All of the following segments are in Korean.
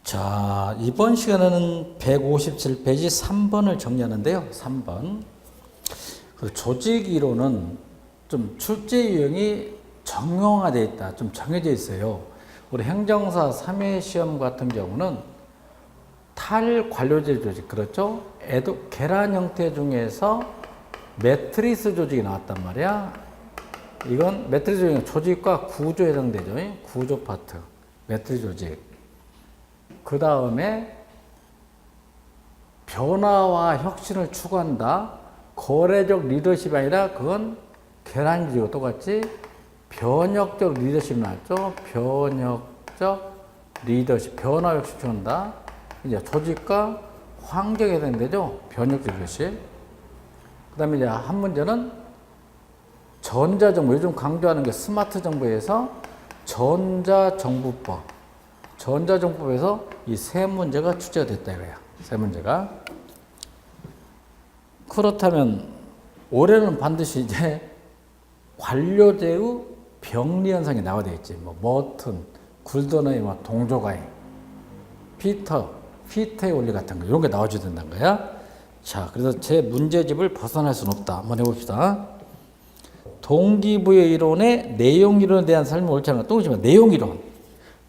자, 이번 시간에는 157페이지 3번을 정리하는데요. 3번. 그 조직 이론은 좀 출제 유형이 정형화되어 있다. 좀 정해져 있어요. 우리 행정사 3회 시험 같은 경우는 탈관료제 조직, 그렇죠? 계란 형태 중에서 매트리스 조직이 나왔단 말이야. 이건 매트리스 조직은 조직과 구조에 해당되죠. 구조 파트. 매트리스 조직. 그 다음에 변화와 혁신을 추구한다. 거래적 리더십이 아니라 그건 계란지고 똑같이 변혁적 리더십이 나왔죠. 변혁적 리더십, 변화 혁신 추구한다. 이제 조직과 환경에 해당되죠. 변혁적 리더십. 그 다음에 이제 한 문제는 전자정부, 요즘 강조하는 게 스마트 정부에서 전자정부법. 전자정법에서 이 세 문제가 출제가 됐다 이거야. 세 문제가. 그렇다면 올해는 반드시 이제 관료제의 병리 현상이 나와야 되겠지. 뭐 머튼, 굴더너의 동조가행, 피터의 원리 같은 거 이런 게 나와줘야 된다는 거야. 자, 그래서 제 문제집을 벗어날 수는 없다. 한번 해봅시다. 동기부여 이론의 내용 이론에 대한 설명 옳지 않은 것. 또 보시면 내용 이론.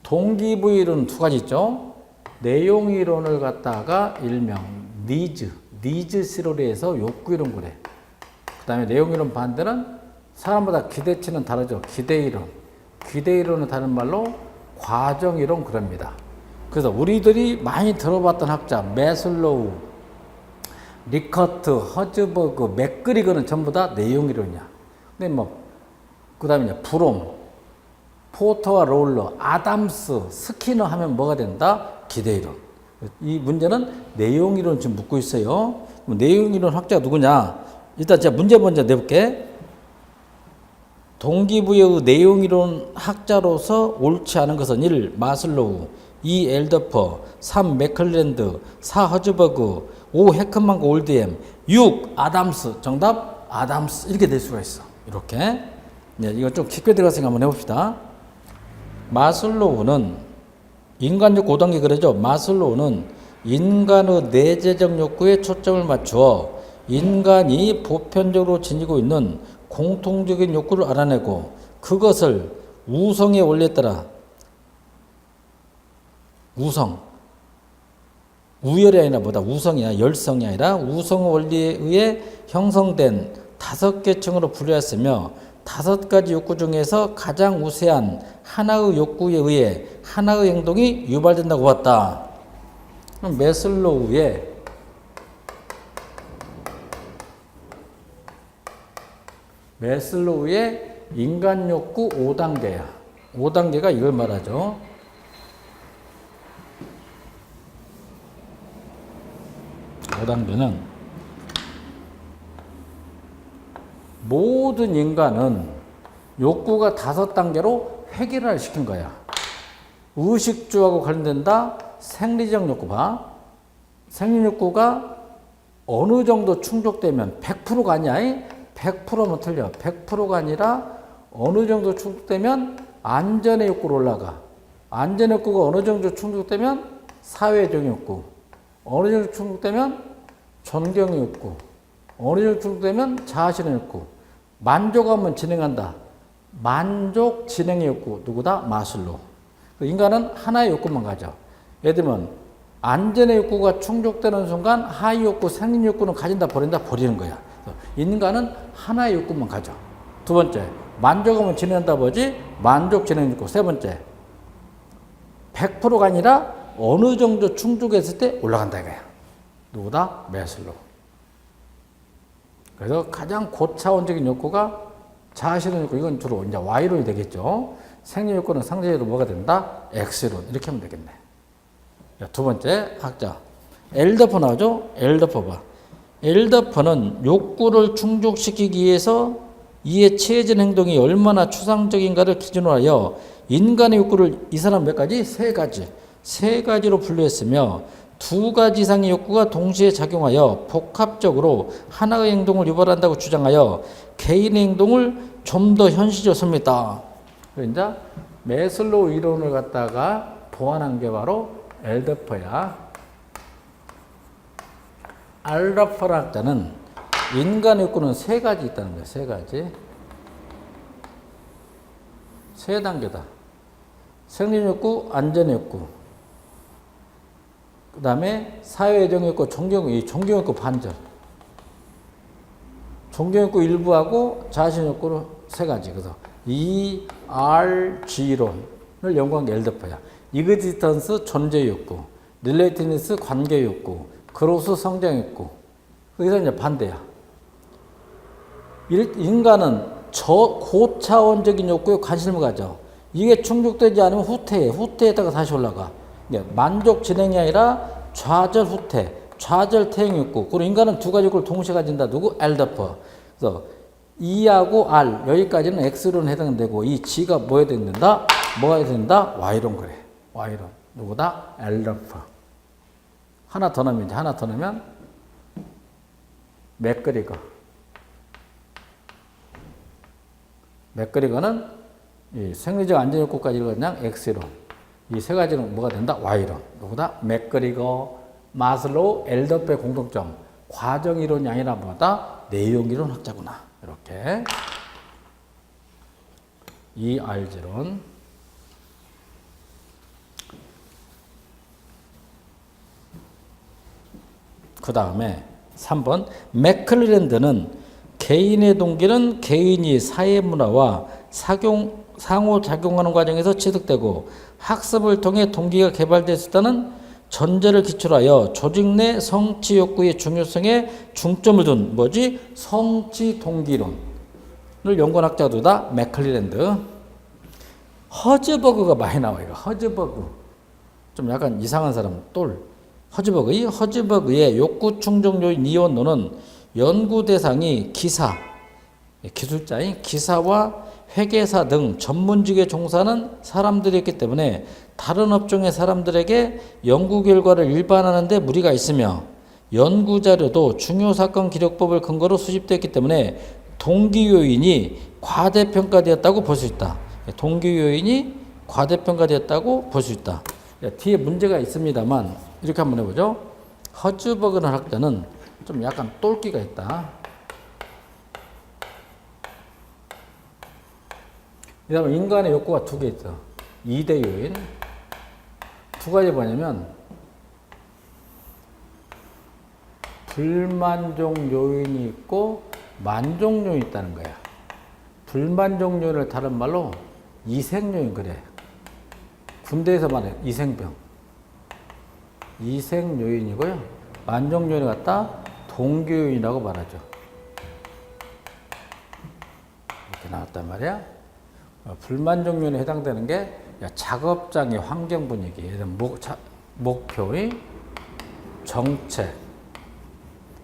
동기부여 이론은 두 가지 있죠. 내용 이론을 갖다가 일명 니즈 시로리에서 욕구 이론 그래. 그 다음에 내용 이론 반대는 사람마다 기대치는 다르죠. 기대 이론은 다른 말로 과정 이론 그럽니다. 그래서 우리들이 많이 들어봤던 학자 매슬로우, 리커트, 허즈버그, 맥그리거는 전부 다 내용 이론이야. 근데 그 다음에 이제 브롬, 포터와 롤러, 아담스, 스키너 하면 뭐가 된다? 기대이론. 이 문제는 내용이론 지금 묻고 있어요. 내용이론 학자가 누구냐? 일단 제가 문제 먼저 내볼게. 동기부여의 내용이론 학자로서 옳지 않은 것은 1. 마슬로우, 2. 엘더퍼, 3. 맥클랜드, 4. 허즈버그, 5. 해크만과 올드엠, 6. 아담스. 정답? 아담스. 이렇게 될 수가 있어. 이렇게. 네, 이거 좀 깊게 들어가서 한번 해봅시다. 마슬로우는 인간적 5단계 그러죠. 마슬로우는 인간의 내재적 욕구에 초점을 맞추어 인간이 보편적으로 지니고 있는 공통적인 욕구를 알아내고 그것을 우성의 원리에 따라 우열이 아니라 우성이야. 열성이 아니라 우성의 원리에 의해 형성된 5계층으로 분류했으며 5가지 욕구 중에서 가장 우세한 하나의 욕구에 의해 하나의 행동이 유발된다고 봤다. 매슬로우의 인간 욕구 5단계야. 5단계가 이걸 말하죠. (5단계는) 모든 인간은 욕구가 5단계로 획일화를 시킨 거야. 의식주하고 관련된다. 생리적 욕구 봐. 생리욕구가 어느 정도 충족되면 100%가 아니야. 100%면 틀려. 100%가 아니라 어느 정도 충족되면 안전의 욕구로 올라가. 안전의 욕구가 어느 정도 충족되면 사회적 욕구. 어느 정도 충족되면 존경의 욕구. 어느 정도 충족되면 자아실현 욕구. 만족하면 진행한다. 만족 진행의 욕구 누구다? 마슬로우. 인간은 하나의 욕구만 가져. 예를 들면 안전의 욕구가 충족되는 순간 하위 욕구, 생리 욕구는 가진다, 버린다, 버리는 거야. 인간은 하나의 욕구만 가져. 두 번째, 만족하면 진행한다, 뭐지? 만족 진행 욕구. 세 번째, 100%가 아니라 어느 정도 충족했을 때 올라간다 이거야. 누구다? 매슬로우. 그래서 가장 고차원적인 욕구가 자아실현 욕구, 이건 주로 이제 Y론이 되겠죠. 생리 욕구는 상대적으로 뭐가 된다? X론. 이렇게 하면 되겠네. 두 번째 학자. 엘더퍼 나오죠? 엘더퍼 봐. 엘더퍼는 욕구를 충족시키기 위해서 이에 취해진 행동이 얼마나 추상적인가를 기준으로 하여 인간의 욕구를 이 사람 몇 가지? 세 가지로 분류했으며 2가지 이상의 욕구가 동시에 작용하여 복합적으로 하나의 행동을 유발한다고 주장하여 개인의 행동을 좀 더 현실적으로 섭니다. 이제 매슬로우 이론을 갖다가 보완한 게 바로 엘더퍼야. 알더퍼라 학자는 인간의 욕구는 세 가지 있다는 거야. 세 가지. 세 단계다. 생리욕구, 안전욕구, 그 다음에 사회정욕구, 존경욕구 반절. 존경욕구 일부하고 자신욕구로 세 가지. 그래서 ERG론을 연구한 게 엘더퍼야. 이그지스턴스 존재욕구, 릴레이티니스 관계욕구, 그로스 성장욕구. 여기서 이제 반대야. 인간은 고차원적인 욕구에 관심을 가져. 이게 충족되지 않으면 후퇴해. 후퇴에다가 다시 올라가. 만족 진행이 아니라 좌절 후퇴, 좌절 퇴행 욕구. 그리고 인간은 두 가지 욕구를 동시에 가진다. 누구? 엘더퍼. 그래서 E하고 R 여기까지는 X론에 해당되고 이 G가 뭐에 된다? 뭐가 된다? Y론 그래. Y론. 누구다? 엘더퍼. 하나 더 넣으면 맥그리거. 맥그리거는 이 생리적 안전욕구까지 그냥 X론. 이 세 가지는 뭐가 된다? Y론. 누구다? 맥그리거, 마슬로우, 엘더퍼의 공통점. 과정이론이 아니라 뭐다? 내용이론 학자구나. 이렇게. ERG론. 그 다음에 3번. 맥클랜드는 개인의 동기는 개인이 사회문화와 상호작용하는 과정에서 취득되고 학습을 통해 동기가 개발될 수 있다는 전제를 기초로 조직 내 성취 욕구의 중요성에 중점을 둔 성취 동기론을 연구한 학자들다. 맥클랜드. 허즈버그가 많이 나와요. 허즈버그. 좀 약간 이상한 사람, 허즈버그의 욕구 충족 요인 이원론은 연구 대상이 기술자인 기사와 회계사 등 전문직에 종사하는 사람들이었기 때문에 다른 업종의 사람들에게 연구 결과를 일반화하는 데 무리가 있으며 연구 자료도 중요 사건 기록법을 근거로 수집됐기 때문에 동기 요인이 과대평가되었다고 볼 수 있다. 동기 요인이 과대평가되었다고 볼 수 있다. 뒤에 문제가 있습니다만 이렇게 한번 해보죠. 허즈버그라는 학자는 좀 약간 똘끼가 있다. 그 다음에 인간의 욕구가 두 개 있어. 2대 요인. 두 가지 뭐냐면 불만족 요인이 있고 만족 요인이 있다는 거야. 불만족 요인을 다른 말로 이생 요인 그래. 군대에서 말해 이생병. 이생 요인이고요. 만족 요인을 갖다 동기 요인이라고 말하죠. 이렇게 나왔단 말이야. 불만족 요인에 해당되는 게 작업장의 환경 분위기, 목표의 정책,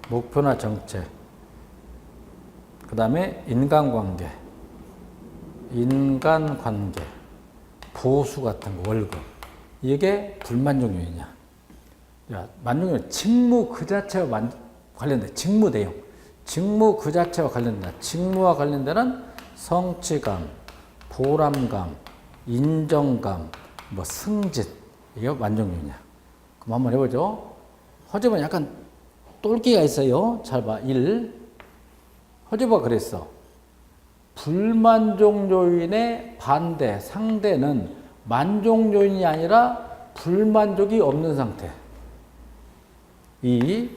목표나 정책, 그 다음에 인간관계, 보수 같은 거, 월급. 이게 불만족 요인이야. 만족 요인, 직무 그 자체와 관련된 직무 내용, 직무 그 자체와 관련된다. 직무와 관련되는 성취감, 보람감, 인정감, 승진. 이게 만족 요인이야. 그럼 한번 해보죠. 허즈버그 약간 똘끼가 있어요. 잘 봐. 1. 허즈버그가 그랬어. 불만족 요인의 반대, 상대는 만족 요인이 아니라 불만족이 없는 상태. 2.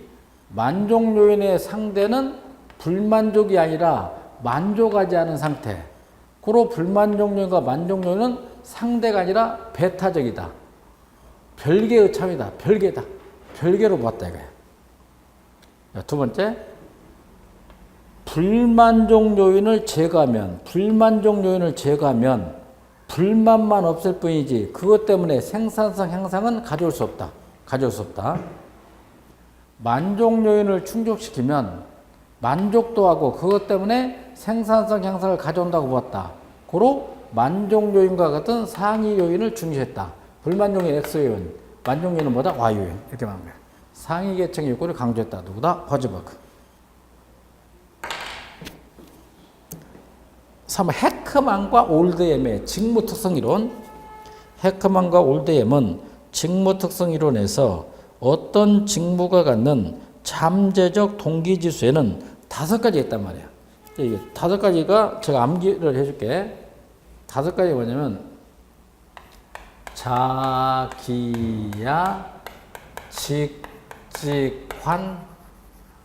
만족 요인의 상대는 불만족이 아니라 만족하지 않은 상태. 고로 불만족 요인과 만족 요인은 상대가 아니라 배타적이다. 별개의 참이다. 별개다. 별개로 보았다 이거야. 두 번째. 불만족 요인을 제거하면 불만만 없을 뿐이지 그것 때문에 생산성 향상은 가져올 수 없다. 만족 요인을 충족시키면 만족도 하고 그것 때문에 생산성 향상을 가져온다고 보았다. 고로 만족 요인과 같은 상위 요인을 중시했다. 불만족 요인 X 요인, 만족 요인은 뭐다? Y 요인. 이렇게 말하는 거야. 상위 계층의 욕구를 강조했다. 누구다? 허즈버그. 3. 헤크만과 올드엠의 직무 특성 이론. 헤크만과 올드엠은 직무 특성 이론에서 어떤 직무가 갖는 잠재적 동기지수에는 5가지 있단 말이야. 이게 5가지가 제가 암기를 해줄게. 5가지 뭐냐면 자기야, 직직환,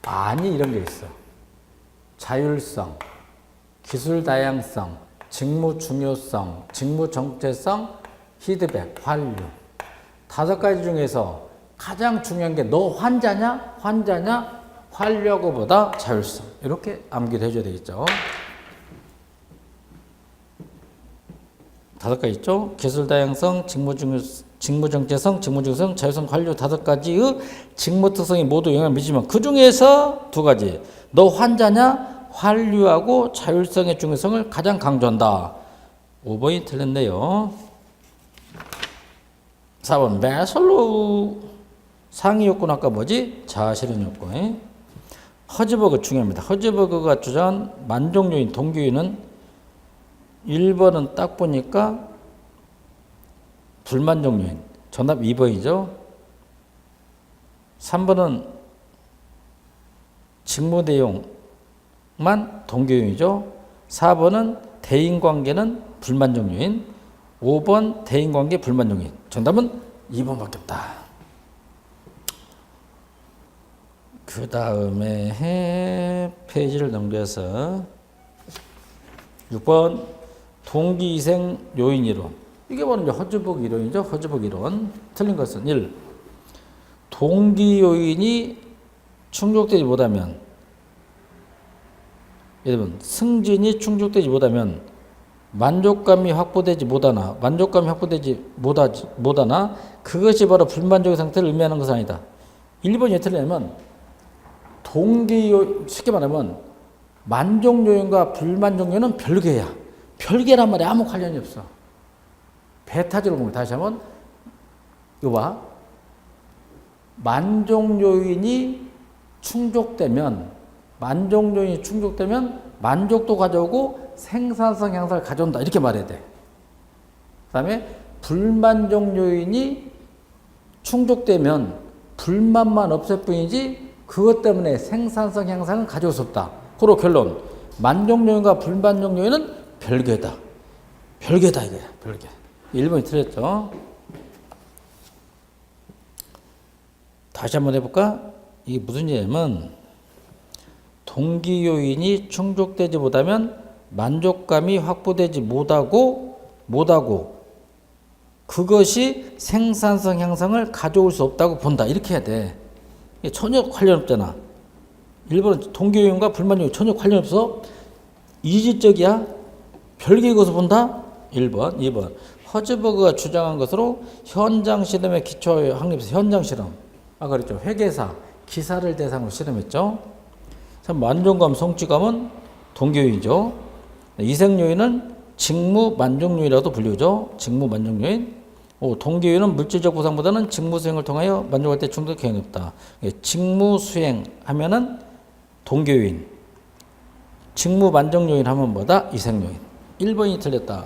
아니 이런 게 있어. 자율성, 기술 다양성, 직무 중요성, 직무 정체성, 피드백, 환류. 5가지 중에서 가장 중요한 게 너 환자냐? 환자냐? 환려고보다 자율성. 이렇게 암기를 해줘야 되겠죠. 5가지 있죠. 기술 다양성, 직무 정체성, 직무 중요성, 자율성, 환류 5가지의 직무 특성이 모두 영향을 미치지만 그 중에서 2가지. 너 환자냐? 환류하고 자율성의 중요성을 가장 강조한다. 5번이 틀렸네요. 4번 매슬로우 상위 요건 아까 뭐지? 자아실현 요건. 허즈버그 중요합니다. 허즈버그가 주장한 만족 요인, 동기 요인은 1번은 딱 보니까 불만족 요인. 정답 2번이죠. 3번은 직무 내용만 동기 요인이죠. 4번은 대인관계는 불만족 요인. 5번 대인관계 불만족 요인. 정답은 2번밖에 없다. 그 다음에 페이지를 넘겨서 6번 동기이생 요인 이론. 이게 바로 이제 허즈버그 이론이죠. 허즈버그 이론. 틀린 것은 1. 동기 요인이 충족되지 못하면, 예를 들면 승진이 충족되지 못하면 만족감이 확보되지 못하나 그것이 바로 불만족의 상태를 의미하는 것은 아니다. 1번이 왜 틀리냐면 쉽게 말하면 만족 요인과 불만족 요인은 별개야. 별개란 말에 아무 관련이 없어. 배타적으로 보면 다시 한번 이거 봐. 만족 요인이 충족되면 만족도 가져오고 생산성 향상을 가져온다. 이렇게 말해야 돼. 그 다음에 불만족 요인이 충족되면 불만만 없을 뿐이지 그것 때문에 생산성 향상은 가져올 수 없다. 그리고 결론. 만족 요인과 불만족 요인은 별개다. 별개다 이거야. 별개. 1번이 틀렸죠. 다시 한번 해볼까? 이게 무슨 얘기냐면 동기 요인이 충족되지 못하면 만족감이 확보되지 못하고 그것이 생산성 향상을 가져올 수 없다고 본다. 이렇게 해야 돼. 전혀 관련 없잖아. 1번은 동기 요인과 불만족 요인 전혀 관련 없어. 이질적이야. 별개의 것을 본다. 1번. 2번. 허즈버그가 주장한 것으로 현장 실험에 기초하여 확립해서 현장 실험. 아까 그랬죠. 회계사, 기사를 대상으로 실험했죠. 만족감, 성취감은 동기 요인이죠. 이생 요인은 직무 만족 요인이라도 불리죠. 직무 만족 요인. 동기 요인은 물질적 보상보다는 직무 수행을 통하여 만족할 때 충분히 경향이 없다. 직무 수행 하면은 동기 요인. 직무 만족 요인 하면 뭐다? 이생 요인. 1번이 틀렸다.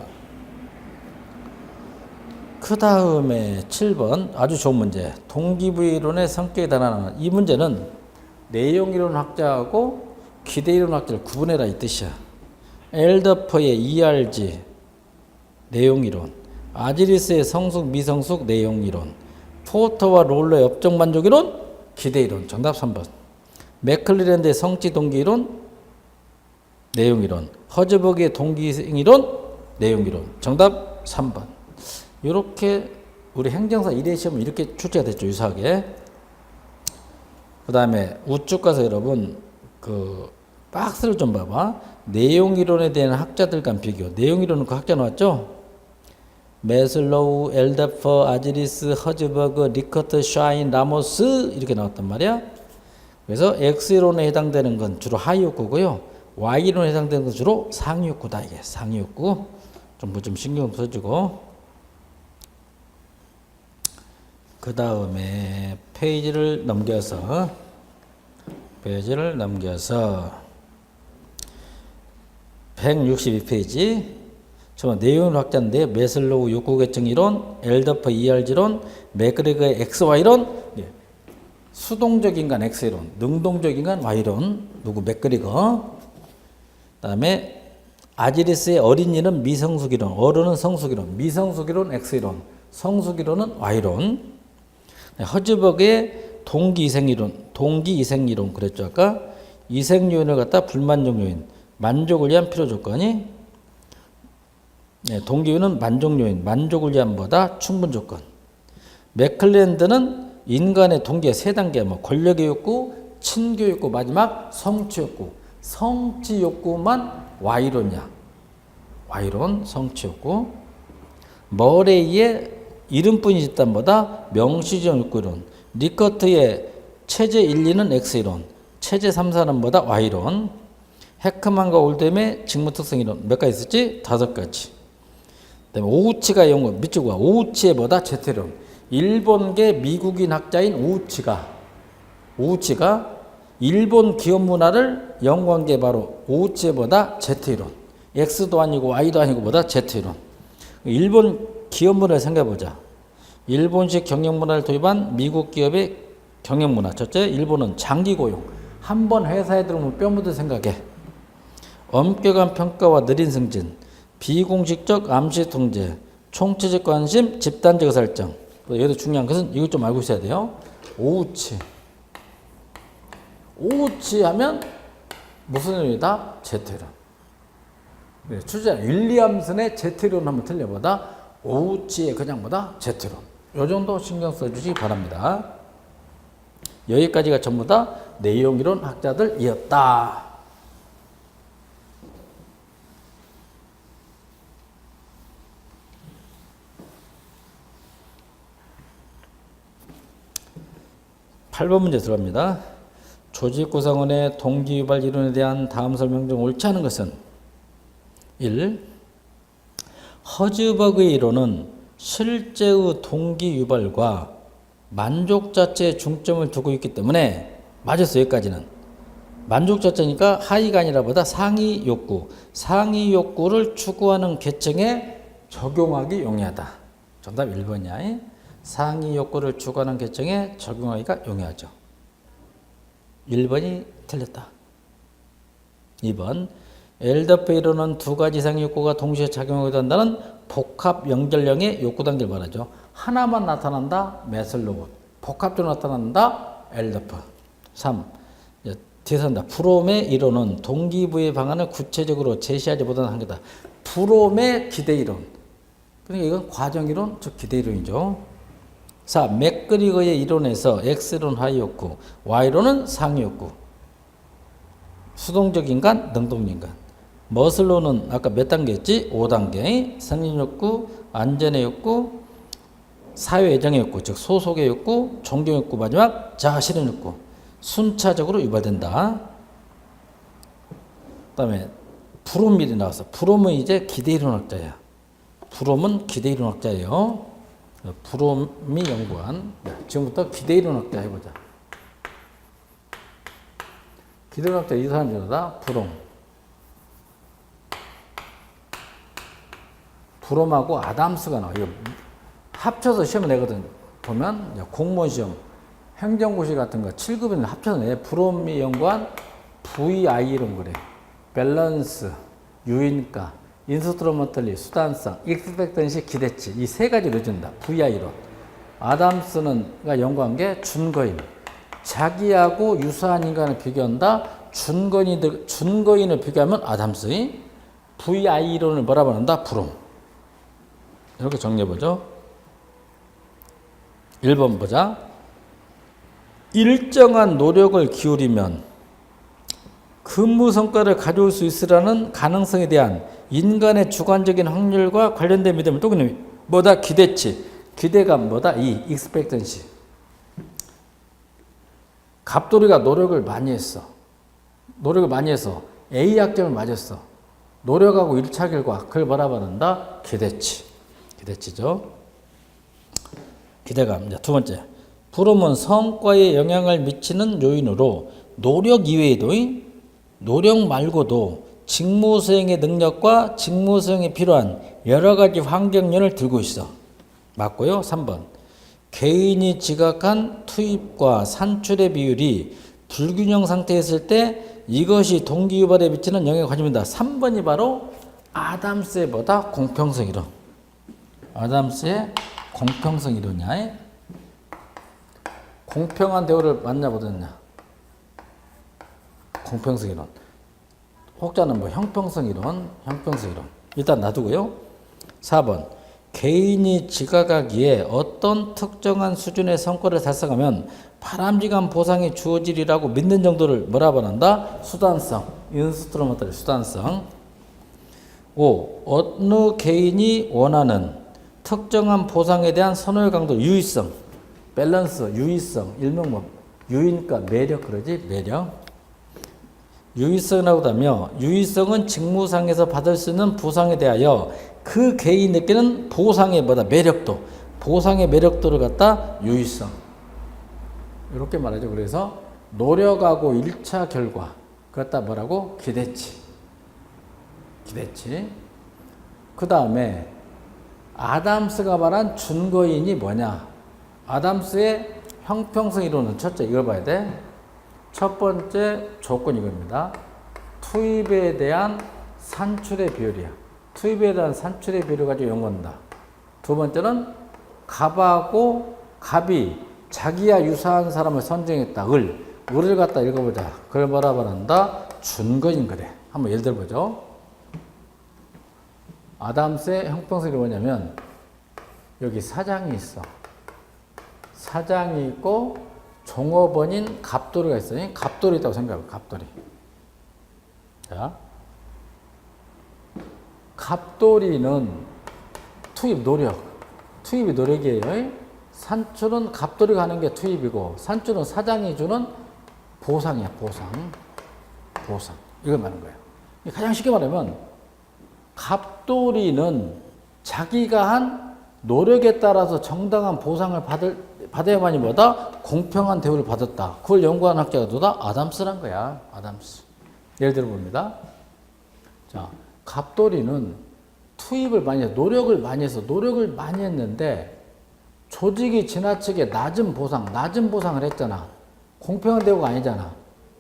그 다음에 7번 아주 좋은 문제. 동기부여이론의 성격에 달하는 이 문제는 내용이론 학자하고 기대이론 학자를 구분해라 이 뜻이야. 엘더퍼의 ERG 내용이론, 아지리스의 성숙 미성숙 내용이론, 포터와 롤러의 업적 만족이론, 기대이론. 정답 3번. 맥클리랜드의 성취 동기이론, 내용이론, 허즈버그의 동기이론, 내용이론. 정답 3번. 이렇게 우리 행정사 1회 시험은 이렇게 출제가 됐죠. 유사하게. 그 다음에 우측 가서 여러분 그 박스를 좀 봐봐. 내용이론에 대한 학자들 간 비교. 내용이론은 그 학자 나왔죠. 메슬로우, 엘더퍼, 아지리스, 허즈버그, 리커트, 샤인, 라모스 이렇게 나왔단 말이야. 그래서 X이론에 해당되는 건 주로 하위 욕구고요. Y이론에 해당되는 건 주로 상위 욕구다. 이게 상위 욕구. 좀 신경 써주고. 그 다음에 페이지를 넘겨서 162페이지 정말 내용을 확장인데 메슬로우 욕구 계층 이론, 엘더퍼 ERG론, 맥그리거의 XY론, 예. 수동적 인간 X이론, 능동적 인간 Y론, 누구 맥그리거. 그다음에 아지리스의 어린이는 미성숙이론, 어른은 성숙이론, 미성숙이론 X이론, 성숙이론은 Y론. 허즈버그의 동기이생이론 그랬죠 아까. 이생 요인을 갖다 불만족 요인, 만족을 위한 필요 조건이. 네, 동기요인은 만족 요인, 만족을 위한 보다 충분 조건. 맥클랜드는 인간의 동기의 세 단계, 뭐 권력의 욕구, 친교 욕구, 마지막 성취 욕구. 성취 욕구만 Y론이야. Y론, 성취 욕구. 머레이의 이름뿐이 집단보다 명시적 욕구론. 리커트의 체제 1, 2는 X이론, 체제 3, 4는 뭐다? Y론. 헤크만과 올뎀의 직무특성 이론. 몇 가지 있었지? 5가지. 그다음에 오우치가 연구, 밑줄 봐. 오우치의 뭐다? Z론. 일본계 미국인 학자인 오우치가 일본 기업 문화를 연구한 게 바로 오우치의 뭐다? Z이론. X도 아니고 Y도 아니고 뭐다? Z이론. 일본 기업 문화를 생각해보자. 일본식 경영 문화를 도입한 미국 기업의 경영 문화. 첫째, 일본은 장기 고용. 한 번 회사에 들어오면 뼈 묻을 생각해. 엄격한 평가와 느린 승진. 비공식적 암시 통제. 총체적 관심, 집단적 의사결정. 여기서 중요한 것은 이것 좀 알고 있어야 돼요. 오우치 하면 무슨 의미다? Z론. 출제 윌리엄슨의 Z론 한번 틀려보다 오우치의 그냥 뭐다? Z론. 요 정도 신경 써주시기 바랍니다. 여기까지가 전부 다 내용이론 학자들이었다. (8번) 문제 들어갑니다. 조직 구성원의 동기 유발 이론에 대한 다음 설명 중 옳지 않은 것은 1. 허즈버그의 이론은 실제의 동기 유발과 만족 자체에 중점을 두고 있기 때문에 맞았어. 여기까지는 만족 자체니까 하위가 아니라 보다 상위 욕구를 추구하는 계층에 적용하기 용이하다. 정답 1번이야. 상위 욕구를 추구하는 계층에 적용하기가 용이하죠. 1번이 틀렸다. 2번 엘더퍼 이론은 2가지 이상의 욕구가 동시에 작용하기도 한다는 복합 연결형의 욕구 단계를 말하죠. 하나만 나타난다 메슬로우, 복합적으로 나타난다 엘더퍼. 3. 뒤에서 한다. 프롬의 이론은 동기부여 방안을 구체적으로 제시하지 못하는 한계다. 프롬의 기대 이론. 그러니까 이건 과정 이론, 즉 기대 이론이죠. 4. 맥그리거의 이론에서 X론 하위 욕구, Y론은 상위 욕구. 수동적 인간, 능동 인간. 머슬로는 아까 몇 단계였지? 5단계. 성립 욕구, 안전의 욕구, 사회 애정의 욕구, 즉 소속의 욕구, 존경 욕구, 마지막 자아 실현 욕구. 순차적으로 유발된다. 그 다음에 브롬이 나왔어. 브롬은 이제 기대이론학자야. 브롬은 기대이론학자예요. 브롬이 연구한. 지금부터 기대이론학자 해보자. 기대이론학자 이 사람 중에다 브롬. 브롬하고 아담스가 나와. 이거 합쳐서 시험을 내거든. 보면 공무원 시험, 행정고시 같은 거 7급에는 합쳐서 내. 브롬이 연구한 VI론 그래. 밸런스, 유인가, 인스트루먼털리, 수단성, 익스펙턴시, 기대치. 이 세 가지를 준다. VI론. 아담스가 연구한 게 준거인. 자기하고 유사한 인간을 비교한다. 준거인을 비교하면 아담스의. VI론을 뭐라 부른다? 브롬. 이렇게 정리해보죠. 1번 보자. 일정한 노력을 기울이면 근무 성과를 가져올 수 있으라는 가능성에 대한 인간의 주관적인 확률과 관련된 믿음을 또 그냥 뭐다? 기대치. 기대감 뭐다? 이 expectancy. 갑돌이가 노력을 많이 해서 A 학점을 맞았어. 노력하고 1차 결과 그걸 뭐라 부른다? 기대치. 기대치죠. 기대감. 두 번째. 브롬은 성과에 영향을 미치는 요인으로 노력 이외에도, 노력 말고도 직무 수행의 능력과 직무 수행에 필요한 여러 가지 환경론을 들고 있어. 맞고요. 3번. 개인이 지각한 투입과 산출의 비율이 불균형 상태에 있을 때 이것이 동기 유발에 미치는 영향을 가집니다. 3번이 바로 아담스의 뭐다? 공평성 이론. 아담스의 공평성 이론이야. 공평한 대우를 맞냐보다냐. 공평성 이론. 혹자는 뭐 형평성 이론, 형평성 이론. 일단 놔두고요. 4번. 개인이 지각하기에 어떤 특정한 수준의 성과를 달성하면 바람직한 보상이 주어지리라고 믿는 정도를 뭐라고 한다? 수단성. 인스트루먼탈의 수단성. 5. 어느 개인이 원하는 특정한 보상에 대한 선호의 강도, 유의성, 밸런스, 유의성, 일명 뭐 유인과 매력 그러지? 매력. 유의성이라고 하며 유의성은 직무상에서 받을 수 있는 보상에 대하여 그 개인이 느끼는 보상의 뭐다? 매력도. 보상의 매력도를 갖다 유의성. 이렇게 말하죠. 그래서 노력하고 1차 결과. 그것다 뭐라고? 기대치. 기대치. 그 다음에 아담스가 말한 준거인이 뭐냐? 아담스의 형평성 이론은 첫째 이걸 봐야 돼. 첫 번째 조건 이겁니다. 투입에 대한 산출의 비율이야. 투입에 대한 산출의 비율을 가지고 연구한다. 두 번째는 갑하고 갑이 자기와 유사한 사람을 선정했다. 을을 갖다 읽어보자. 그걸 뭐라 말한다? 준거인 그래. 한번 예를 들어보죠. 아담스의 형평성이 뭐냐면 여기 사장이 있어. 사장이 있고 종업원인 갑돌이가 있어요. 갑돌이 있다고 생각해요. 갑돌이. 자, 갑돌이는 투입 노력. 투입이 노력이에요. 산출은 갑돌이가 하는 게 투입이고 산출은 사장이 주는 보상이야. 보상. 보상. 이걸 말하는 거예요. 가장 쉽게 말하면 갑돌이는 자기가 한 노력에 따라서 정당한 보상을 받아야만이 뭐다? 공평한 대우를 받았다. 그걸 연구한 학자가 누가? 아담스란 거야. 아담스. 예를 들어 봅니다. 자, 갑돌이는 투입을 많이 해서 노력을 많이 했는데 조직이 지나치게 낮은 보상을 했잖아. 공평한 대우가 아니잖아.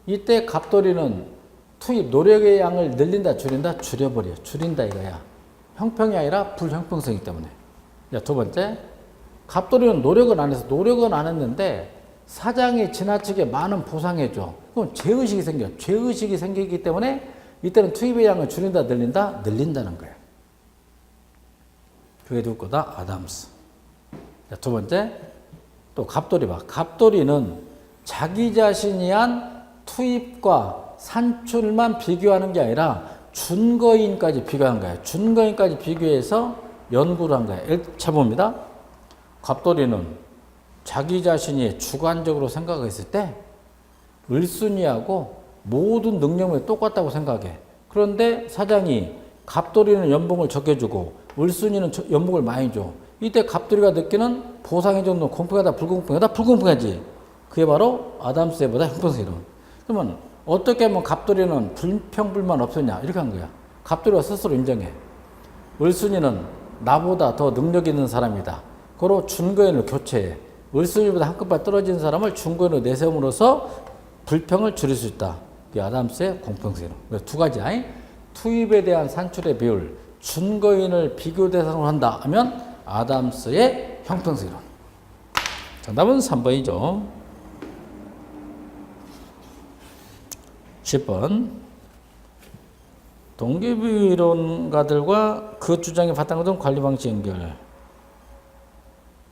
이때 갑돌이는 투입 노력의 양을 늘린다, 줄인다, 줄인다 이거야. 형평이 아니라 불형평성이기 때문에. 자, 두 번째, 갑돌이는 노력은 안 했는데 사장이 지나치게 많은 보상해줘. 그럼 죄의식이 생기기 때문에 이때는 투입의 양을 줄인다, 늘린다는 거야. 그게 누구 거다? 아담스. 자, 두 번째, 또 갑돌이 봐. 갑돌이는 자기 자신이 한 투입과 산출만 비교하는 게 아니라 준거인까지 비교한 거야. 준거인까지 비교해서 연구를 한 거야. 자 봅니다. 갑돌이는 자기 자신이 주관적으로 생각했을 때 을순이하고 모든 능력이 똑같다고 생각해. 그런데 사장이 갑돌이는 연봉을 적게 주고 을순이는 연봉을 많이 줘. 이때 갑돌이가 느끼는 보상의 정도는 공평하다, 불공평하다? 불공평하지. 그게 바로 아담스보다 형평성 이론. 그러면 어떻게 하면 갑돌이는 불평불만 없었냐? 이렇게 한 거야. 갑돌이가 스스로 인정해. 을순이는 나보다 더 능력 있는 사람이다. 그로 준거인을 교체해. 을순이보다 한급발 떨어진 사람을 준거인으로 내세움으로써 불평을 줄일 수 있다. 이 아담스의 공평성 이론. 두 가지. 투입에 대한 산출의 비율, 준거인을 비교 대상으로 한다 하면 아담스의 형평성 이론. 정답은 3번이죠. 10번. 동기부여 이론가들과 그 주장에 바탕을 둔 관리 방식 연결.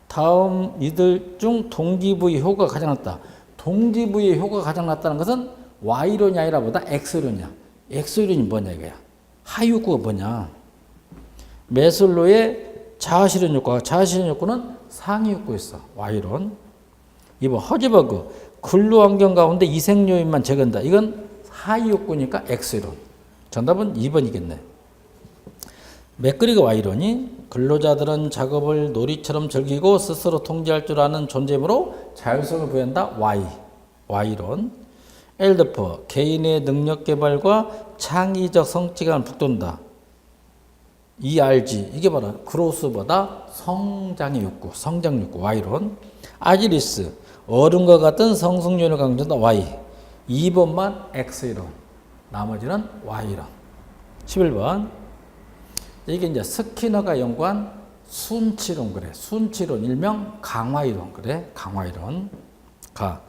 다음 이들 중 동기부여 효과가 가장 낮다. 동기부여 효과가 가장 낮다는 것은 Y론이 아니라 뭐다? X론이야. X론이 뭐냐 이거야. 하위욕구가 뭐냐. 매슬로의 자아실현 욕구는 상위욕구 있어. Y론. 2번 허즈버그. 근로환경 가운데 이생요인만 제거한다. 이건 하위욕구니까 X론. 정답은 2번이겠네. 맥그리거 Y론이 근로자들은 작업을 놀이처럼 즐기고 스스로 통제할 줄 아는 존재이므로 자율성을 부여한다. Y론. 엘더퍼 개인의 능력 개발과 창의적 성취감을 북돋는다. ERG 이게 바로 그로스보다 성장의 욕구, 성장 욕구 Y론. 아지리스 어른과 같은 성숙률을 강조한다. Y. 2번만 X이론, 나머지는 Y론. 11번 이게 이제 스키너가 연구한 순치론 그래. 순치론 일명 강화이론 그래. 강화이론. 가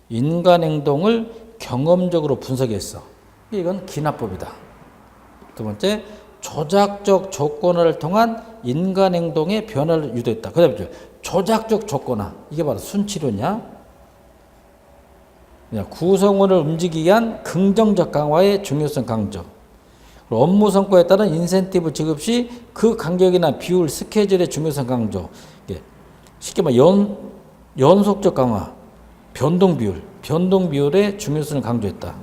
인간 행동을 경험적으로 분석했어. 이건 기나법이다. 두 번째 조작적 조건화를 통한 인간 행동의 변화를 유도했다. 그 다음에 조작적 조건화 이게 바로 순치론이야. 구성원을 움직이기 위한 긍정적 강화의 중요성 강조. 업무 성과에 따른 인센티브 지급 시 그 간격이나 비율, 스케줄의 중요성 강조. 쉽게 말해 연속적 강화, 변동 비율의 중요성을 강조했다.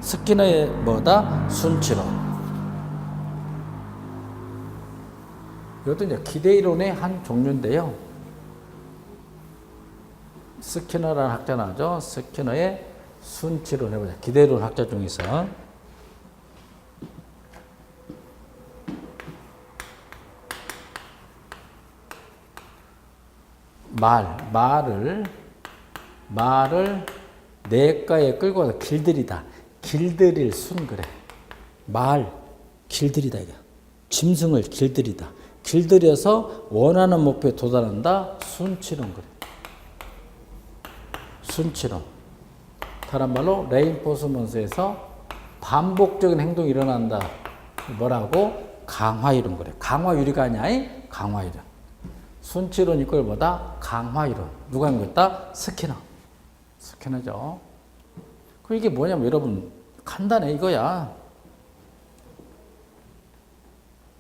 스키너의 뭐다? 순치론. 이것도 이제 기대 이론의 한 종류인데요. 스키너라는 학자 나오죠. 스키너의 순치론 해보자. 기대 이론 학자 중에서. 말을 내과에 끌고 와서 길들이다. 길들일 순 그래. 길들이다 이거. 짐승을 길들이다. 길들여서 원하는 목표에 도달한다. 순치론 그래. 순치론. 다른 말로 레인포스먼스에서 반복적인 행동이 일어난다. 뭐라고? 강화이론 그래. 강화유리가 아니야. 강화이론. 순치론 이꼴보다 강화이론. 누가 연구했다? 스키너죠. 그 이게 뭐냐면 여러분 간단해 이거야.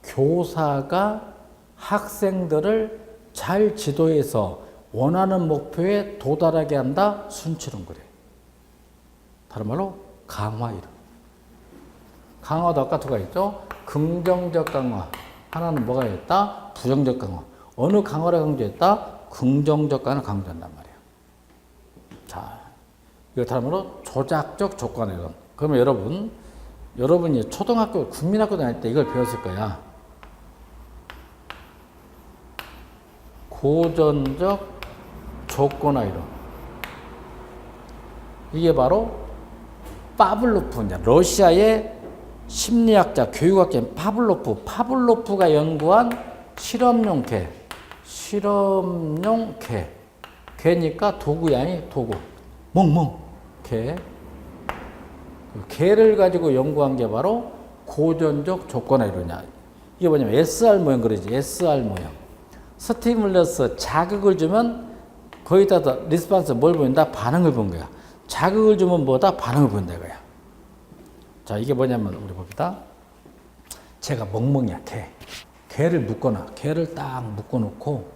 교사가 학생들을 잘 지도해서 원하는 목표에 도달하게 한다. 순치론 그래. 다른 말로 강화이론. 강화도 아까 두 가지 있죠. 긍정적 강화. 하나는 뭐가 있다? 부정적 강화. 어느 강화를 강조했다? 긍정적 강화를 강조한단 말이에요. 자, 이거 다른 말로 조작적 조건이론. 그러면 여러분이 초등학교, 국민학교 다닐 때 이걸 배웠을 거야. 고전적 조건화이론. 이게 바로 파블로프, 러시아의 심리학자, 교육학자인 파블로프가 연구한 실험용 개. 개니까 도구야, 도구. 개. 개를 가지고 연구한 게 바로 고전적 조건화이론이야. 이게 뭐냐면 SR 모형 그러지. SR 모형. 스티뮬러스 자극을 주면 거기다 리스폰스 뭘 보인다? 반응을 본 거야. 자극을 주면 뭐다? 반응을 보인다 이거야. 자, 이게 뭐냐면 우리 봅시다. 제가 멍멍이야, 개. 개를 묶어놔. 개를 딱 묶어놓고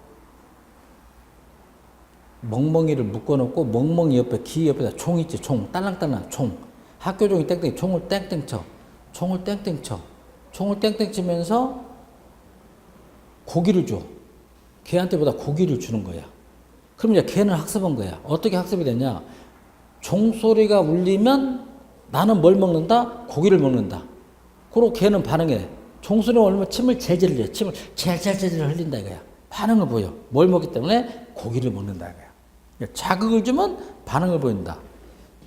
멍멍이를 묶어놓고 멍멍이 옆에 귀 옆에다 총 있지. 총 딸랑딸랑 총. 학교 종이 땡땡 총을 땡땡 쳐. 총을 땡땡 치면서 고기를 줘. 걔한테보다 고기를 주는 거야. 그럼 이제 걔는 학습한 거야. 어떻게 학습이 되냐? 종소리가 울리면 나는 뭘 먹는다? 고기를 먹는다. 그리고 걔는 반응해. 종소리가 울리면 침을 제질 흘려. 침을 제질 흘린다 이거야. 반응을 보여. 뭘 먹기 때문에? 고기를 먹는다 이거야. 자극을 주면 반응을 보인다.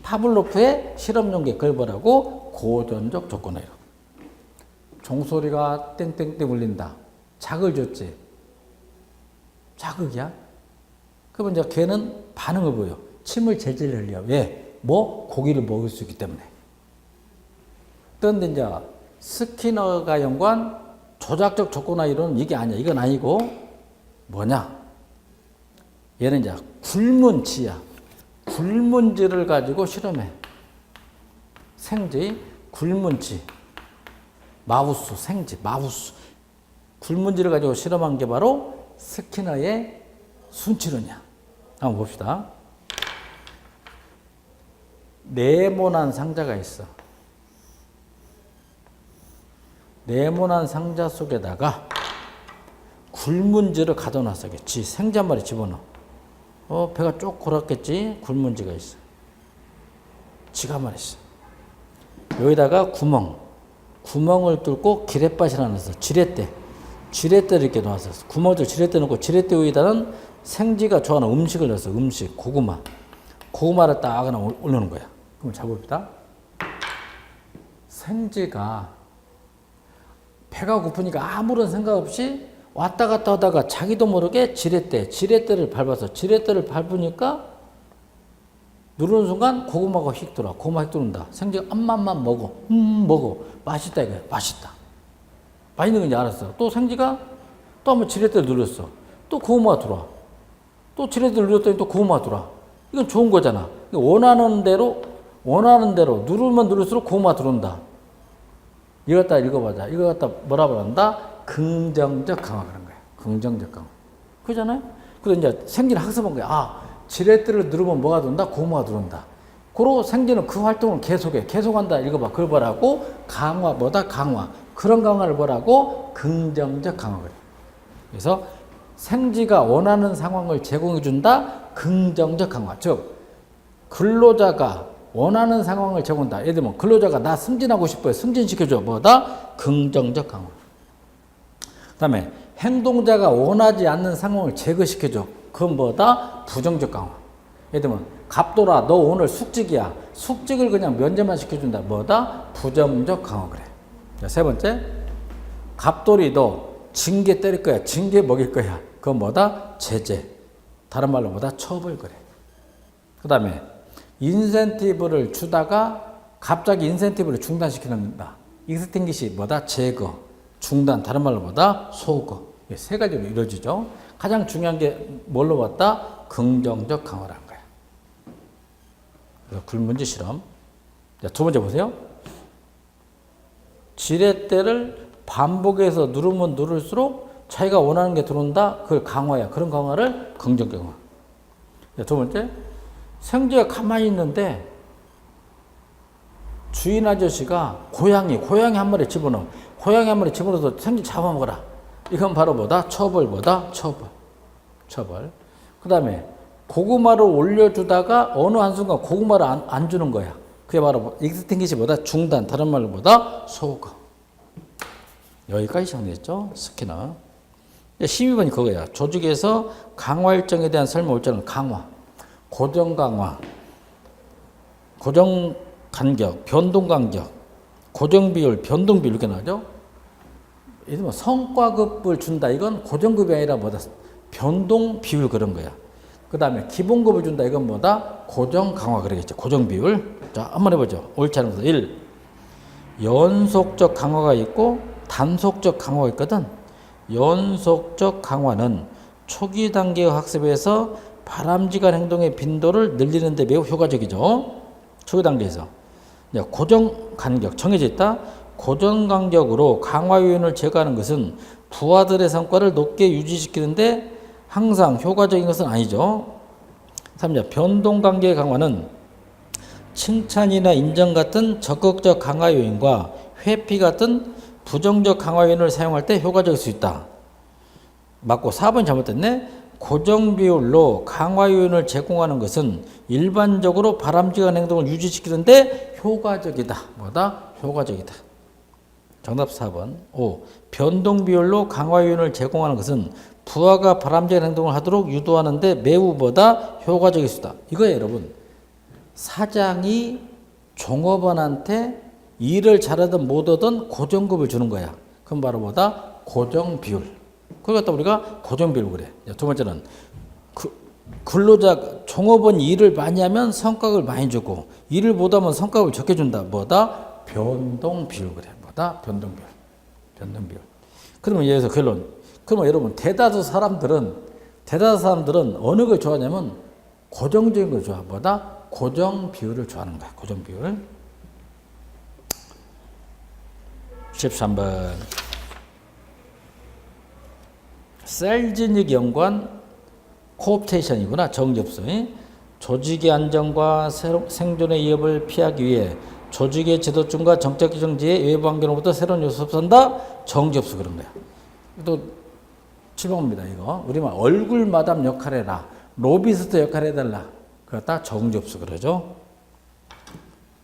파블로프의 실험용계 그걸 뭐라고? 고전적 조건이에요. 종소리가 땡땡땡 울린다. 자극을 줬지. 자극이야. 그러면 이제 걔는 반응을 보여. 침을 제질 흘려. 왜? 고기를 먹을 수 있기 때문에. 그런데 이제 스키너가 연구한 조작적 조건화 이론은 이게 아니야. 이건 아니고 뭐냐? 얘는 이제 굴문지야. 굴문지를 가지고 실험해. 생쥐, 굴문지, 마우스, 생쥐, 마우스. 굴문지를 가지고 실험한 게 바로 스키너의 순치론이야. 한번 봅시다. 네모난 상자가 있어. 네모난 상자 속에다가 굴문지를 가둬놨어겠지. 생쥐 한 마리 집어넣어. 배가 쭉 골았겠지. 굴문지가 있어. 지가 말했어. 여기다가 구멍을 뚫고 기렛밭이 나눠서 지렛대를 이렇게 놨었어. 구멍을 지렛대 놓고 지렛대 위에다는 생쥐가 좋아하는 음식을 넣었어. 음식, 고구마를 딱 하나 올려놓은 거야. 그럼 잘 봅시다. 생쥐가 배가 고프니까 아무런 생각 없이 왔다 갔다 하다가 자기도 모르게 지렛대를 밟았어. 지렛대를 밟으니까 누르는 순간 고구마가 휙 들어와. 고구마 휙 들어온다. 생쥐가 앞맛만 먹어. 맛있다 이거야. 맛있다. 맛있는 건지 알았어. 또 생쥐가 또 한번 지렛대를 눌렀어. 또 고구마가 들어와. 또 지렛대를 눌렀더니 또 고구마가 들어와. 이건 좋은 거잖아. 원하는 대로 누르면 누를수록 고구마가 들어온다. 이거 갖다 읽어보자. 이거 갖다 뭐라고 한다? 긍정적 강화 그런 거야. 긍정적 강화. 그잖아요? 그래서 이제 생쥐는 학습한 거야. 지렛대를 누르면 뭐가 들어온다? 고구마가 들어온다. 그러고 생쥐는 그 활동을 계속해. 계속한다. 읽어봐. 그걸 뭐라고? 강화. 강화. 그런 강화를 뭐라고? 긍정적 강화 그래. 그래서 생쥐가 원하는 상황을 제공해준다. 긍정적 강화. 즉 근로자가 원하는 상황을 제공한다. 예를 들면 근로자가 나 승진하고 싶어요. 승진시켜줘. 긍정적 강화. 그 다음에 행동자가 원하지 않는 상황을 제거시켜줘. 그건 부정적 강화. 예를 들면 갑돌아 너 오늘 숙직이야. 숙직을 그냥 면제만 시켜준다. 부정적 강화 그래. 자, 세 번째 갑돌이 너 징계 때릴 거야. 징계 먹일 거야. 그건 제재. 다른 말로 처벌 그래. 그 다음에 인센티브를 주다가 갑자기 인센티브를 중단시키는다. 익스팅기시 제거, 중단, 다른 말로 소거. 세 가지로 이루어지죠. 가장 중요한 게 뭘로 긍정적 강화라는 거야. 그래서 굴문제 실험. 자, 두 번째 보세요. 지렛대를 반복해서 누르면 누를수록 자기가 원하는 게 들어온다. 그걸 강화야. 그런 강화를 긍정적 강화. 자, 두 번째. 생쥐가 가만히 있는데 주인 아저씨가 고양이 한 마리 집어넣어. 고양이 한 마리 집어넣어서 생쥐 잡아먹어라. 이건 바로 처벌. 처벌. 그 다음에 고구마를 올려주다가 어느 한순간 고구마를 안 주는 거야. 그게 바로 익스팅기시 중단. 다른 말로 소거. 여기까지 정리했죠. 스키너. 12번이 그거야. 조직에서 강화 일정에 대한 설명 올자는 강화. 고정 강화, 고정 간격, 변동 간격, 고정 비율, 변동 비율 이렇게 나오죠. 예를 들면 성과급을 준다. 이건 고정급이 아니라 변동 비율 그런 거야. 그 다음에 기본급을 준다. 이건 고정 강화 그러겠죠. 고정 비율. 자, 한번 해보죠. 옳지 않은 거. 1. 연속적 강화가 있고 단속적 강화가 있거든. 연속적 강화는 초기 단계의 학습에서 바람직한 행동의 빈도를 늘리는 데 매우 효과적이죠. 초기 단계에서. 고정 간격 정해져 있다. 고정 간격으로 강화 요인을 제거하는 것은 부하들의 성과를 높게 유지시키는데 항상 효과적인 것은 아니죠. 3. 변동 관계의 강화는 칭찬이나 인정 같은 적극적 강화 요인과 회피 같은 부정적 강화 요인을 사용할 때 효과적일 수 있다. 맞고 4번 잘못됐네. 고정 비율로 강화 요인을 제공하는 것은 일반적으로 바람직한 행동을 유지시키는데 효과적이다. 효과적이다. 정답 4번. 5. 변동 비율로 강화 요인을 제공하는 것은 부하가 바람직한 행동을 하도록 유도하는데 매우 효과적일 수 있다. 이거예요, 여러분. 사장이 종업원한테 일을 잘하든 못하든 고정급을 주는 거야. 그럼 바로 고정 비율. 그걸 갖다 우리가 고정 비율 그래. 두 번째는 근로자 종업원 일을 많이 하면 성과를 많이 주고 일을 못하면 성과를 적게 준다. 변동 비율 그래. 변동 비율. 그러면 여기서 결론. 그러면 여러분 대다수 사람들은 어느 걸 좋아하냐면 고정적인 걸 좋아. 고정 비율을 좋아하는 거야. 고정 비율. 13번. 셀즈닉 연구한 코옵테이션이구나. 정접수. 조직의 안정과 생존의 위협을 피하기 위해 조직의 지도층과 정책 규정지의 외부 환경으로부터 새로운 요소를 섭산다. 정접수 그런 거야. 또 7번입니다. 이거 우리말 얼굴 마담 역할 해라. 로비스트 역할 해달라. 그렇다 정접수 그러죠.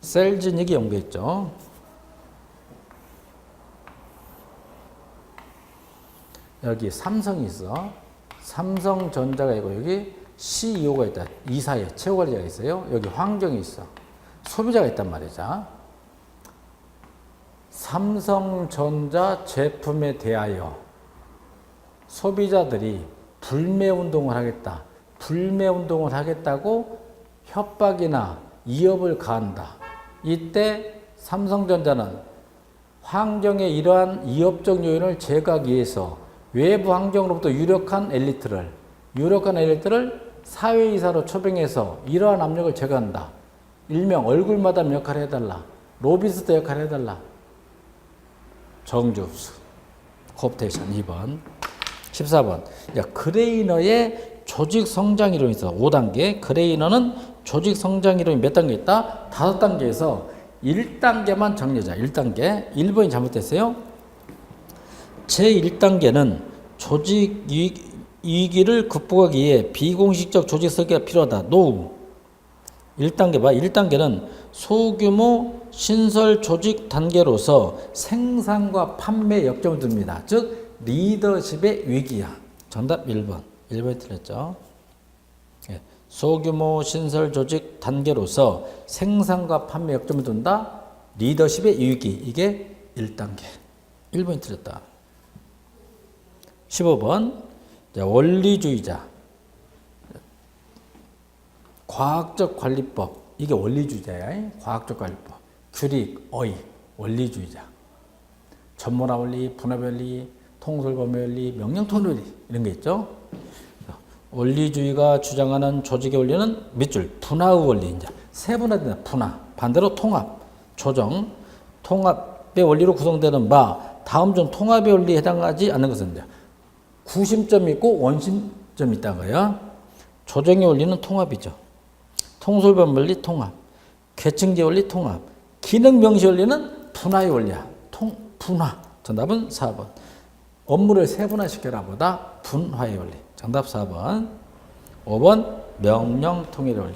셀즈닉이 연구했죠. 여기 삼성이 있어. 삼성전자가 있고 여기 CEO가 있다. 이사회 최고관리자가 있어요. 여기 환경이 있어. 소비자가 있단 말이죠. 삼성전자 제품에 대하여 소비자들이 불매운동을 하겠다. 불매운동을 하겠다고 협박이나 위협을 가한다. 이때 삼성전자는 환경의 이러한 위협적 요인을 제거하기 위해서 외부 환경으로부터 유력한 엘리트를 사회이사로 초빙해서 이러한 압력을 제거한다. 일명 얼굴마담 역할을 해달라. 로비스트 역할을 해달라. 정주수 코옵테이션 2번 14번 그레이너의 조직 성장 이론이 있어. 5단계 그레이너는 조직 성장 이론이 몇 단계 있다? 5단계에서 1단계만 정리하자. 1단계 1번이 잘못됐어요. 제1단계는 조직 위기를 극복하기 위해 비공식적 조직 설계가 필요하다. 노. 1단계 봐. 1단계는 소규모 신설 조직 단계로서 생산과 판매에 역점을 둡니다. 즉 리더십의 위기야. 정답 1번. 1번이 틀렸죠. 소규모 신설 조직 단계로서 생산과 판매에 역점을 둔다. 리더십의 위기. 이게 1단계. 1번이 틀렸다. 15번 원리주의자 과학적 관리법 이게 원리주의자야. 과학적 관리법 규칙, 어휘, 원리주의자 전문화 원리, 분합 원리, 통솔범위 원리, 명령통일 원리 이런 게 있죠. 원리주의가 주장하는 조직의 원리는 밑줄 분화의 원리 이제 세분화된다. 분화 반대로 통합, 조정, 통합의 원리로 구성되는 바 다음 중 통합의 원리에 해당하지 않는 것은 이제 구심점이 있고 원심점이 있다고요. 조정의 원리는 통합이죠. 통솔범 원리 통합, 계층제 원리 통합, 기능 명시 원리는 분화의 원리야. 분화. 정답은 4번. 업무를 세분화시켜라 보다 분화의 원리. 정답 4번. 5번 명령 통일의 원리.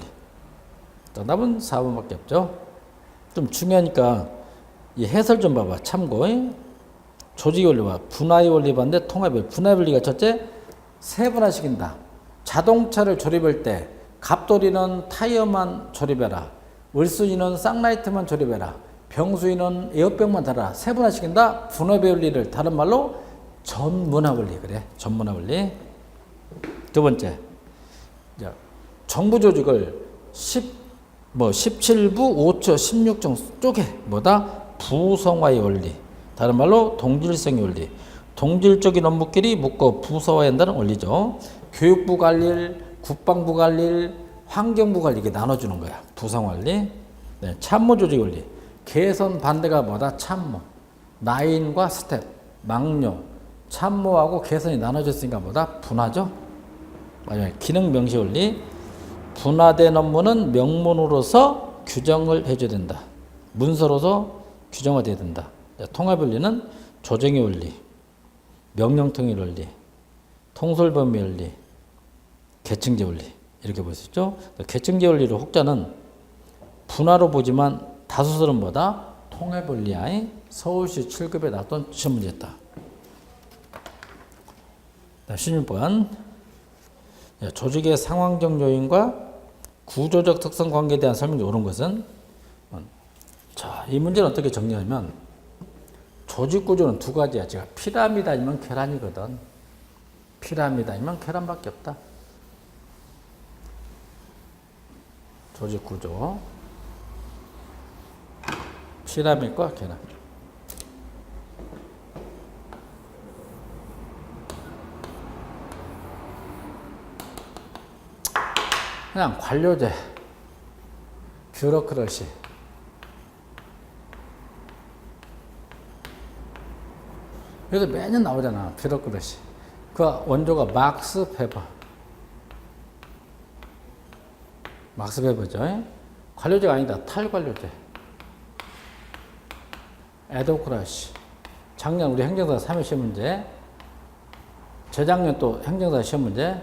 정답은 4번밖에 없죠. 좀 중요하니까 이 해설 좀 봐봐. 참고. 조직의 원리와 분화의 원리 반대 통합의 원리. 분화의 원리가 첫째 세분화시킨다. 자동차를 조립할 때 갑돌이는 타이어만 조립해라. 을순이는 쌍라이트만 조립해라. 병수이는 에어백만 달아라. 세분화시킨다. 분화의 원리를 다른 말로 전문화 원리. 그래. 전문화 원리. 두 번째. 정부 조직을 17부, 5처, 16종 쪼개. 뭐다? 부성화의 원리. 다른 말로 동질성의 원리. 동질적인 업무끼리 묶어 부서화해야 한다는 원리죠. 교육부 관리를, 국방부 관리를, 환경부 관리 이게 나눠주는 거야. 부성관리. 네, 참모 조직 원리. 개선 반대가 뭐다? 참모. 라인과 스텝, 막료. 참모하고 개선이 나눠졌으니까 뭐다? 분화죠. 마지막에 기능 명시 원리. 분화된 업무는 명문으로서 규정을 해줘야 된다. 문서로서 규정화돼야 된다. 통합 원리는 조정의 원리, 명령통일 원리, 통솔범위 원리, 계층제 원리 이렇게 볼 수 있죠. 계층제 원리를 혹자는 분화로 보지만 다수설은 뭐다? 통합 원리야. 서울시 7급에 나왔던 시험 문제였다. 16번 조직의 상황적 요인과 구조적 특성 관계에 대한 설명이 옳은 것은 자, 이 문제는 어떻게 정리하면 조직 구조는 두 가지야. 제가 피라미드 아니면 계란이거든. 피라미드 아니면 계란밖에 없다. 조직 구조. 피라미드과 계란. 그냥 관료제, 뷰로크러시. 그래서 매년 나오잖아, 뷰로크러시. 그 원조가 막스 베버. 막스 베버죠. 관료제가 아니다. 탈관료제. 에도크러시. 작년 우리 행정사 3회 시험 문제. 재작년 또 행정사 시험 문제.